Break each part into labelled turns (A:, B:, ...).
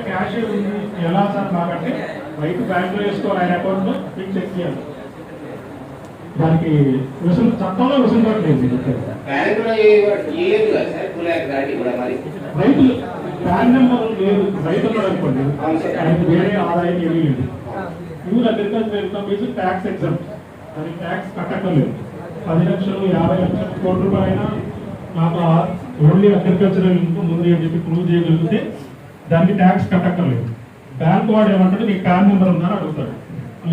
A: Cash ఎలా sir మాకంటే రైతు బ్యాంకులో వేసుకోవాలి, ఆయన అకౌంట్ ఫిక్స్ చెక్ చేయాలి. దానికి చట్టంలో వెసులుబాటు లేదు. రైతులు ప్యాన్ నెంబర్ లేదు, రైతులు అనుకోండి ఆయనకు వేరే ఆదాయం ఏమీ లేదు. Your agriculture income is tax exempt, దానికి ట్యాక్స్ కట్టక్కర్లేదు. 10 లక్షలు 50 లక్షలు కోటి రూపాయలు అయినా నాకు ఓన్లీ అగ్రికల్చరల్ ఇన్కమ్ ఉంది అని చెప్పి ప్రూవ్ చేయగలిగితే దానికి ట్యాక్స్ కట్టక్కర్లేదు. బ్యాంక్ వాడు ఏమంటాడు నీకు ప్యాన్ నెంబర్ ఉందని అడుగుతాడు.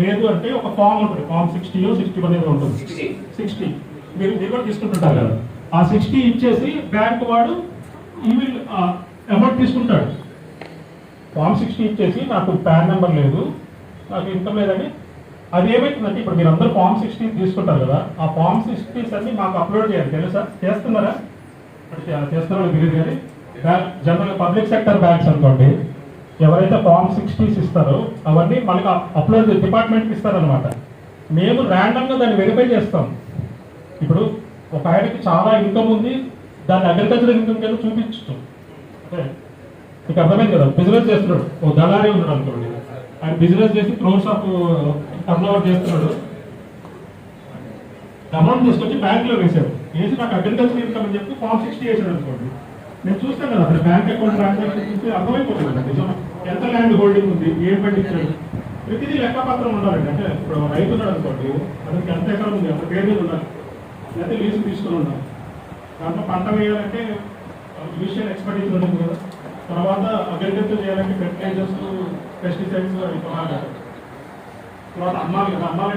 A: లేదు అంటే ఒక ఫామ్ ఉంటుంది, ఫామ్ 60 61 ఏదో ఉంటుంది, 60 మీరు కూడా తీసుకుంటుంటారు కదా, ఆ 60 ఇచ్చేసి బ్యాంక్ వాడు ఈవిల్ అమౌంట్ తీసుకుంటాడు. ఫామ్ 60 ఇచ్చేసి నాకు ప్యాన్ నెంబర్ లేదు, నాకు ఇన్కమ్ లేదని. అది ఏమైతుందంటే ఇప్పుడు మీరు అందరూ ఫామ్ 60 తీసుకుంటారు కదా, ఆ ఫామ్ 60 అన్ని మాకు అప్లోడ్ చేయాలి. తెలుసా? చేస్తున్నారా? చేస్తున్నారో తెలియదు కానీ జనరల్ పబ్లిక్ సెక్టర్ బ్యాంక్స్ అనుకోండి, ఎవరైతే ఫామ్ 60 ఇస్తారో అవన్నీ మనకి అప్లోడ్ డిపార్ట్మెంట్కి ఇస్తారనమాట. మేము ర్యాండమ్గా దాన్ని వెరిఫై చేస్తాం. ఇప్పుడు ఒక ఆయనకి చాలా ఇన్కమ్ ఉంది, దాన్ని అగ్రికల్చర్ ఇన్కమ్ కింద చూపించు. అంటే మీకు అర్థమైంది కదా, బిజినెస్ చేస్తున్నాడు, ఓ దళారీ ఉన్నాడు అనుకోండి, ఆయన బిజినెస్ చేసి క్రోర్స్ ఆఫ్ టర్న్ ఓవర్ చేస్తున్నాడు, అమౌంట్ తీసుకొచ్చి బ్యాంక్లో వేసాడు, వేసి నాకు అగ్రికల్చర్ ఇన్కమ్ అని చెప్పి ఫామ్ 60 వేసాడు అనుకోండి. నేను చూస్తాను కదా అక్కడ బ్యాంక్ అకౌంట్ ట్రాన్సాక్షన్ చూస్తే అర్థమైపోతుంది కదా నిజం ఎంత ల్యాండ్ హోల్డింగ్ ఉంది, ఏం పండించాడు, ప్రతిదీ లెక్కపత్రం ఉండాలండి. అంటే ఇప్పుడు రైతు ఉన్నాడు అనుకోండి, అతనికి ఎంత ఎకరం ఉంది అంత పేరు మీద ఉండాలి, లేకపోతే లీజు తీసుకుని ఉండాలి. దాంట్లో పంట వేయాలంటే ఇనిషియల్ ఎక్స్పెండిచర్ ఉంటుంది కదా, తర్వాత అగ్రికల్చర్ చేయాలంటే ఫెర్టిలైజర్స్, పెస్టిసైడ్స్ అవి కొనాలి, తర్వాత అమ్మాలి కదా, అమ్మాలి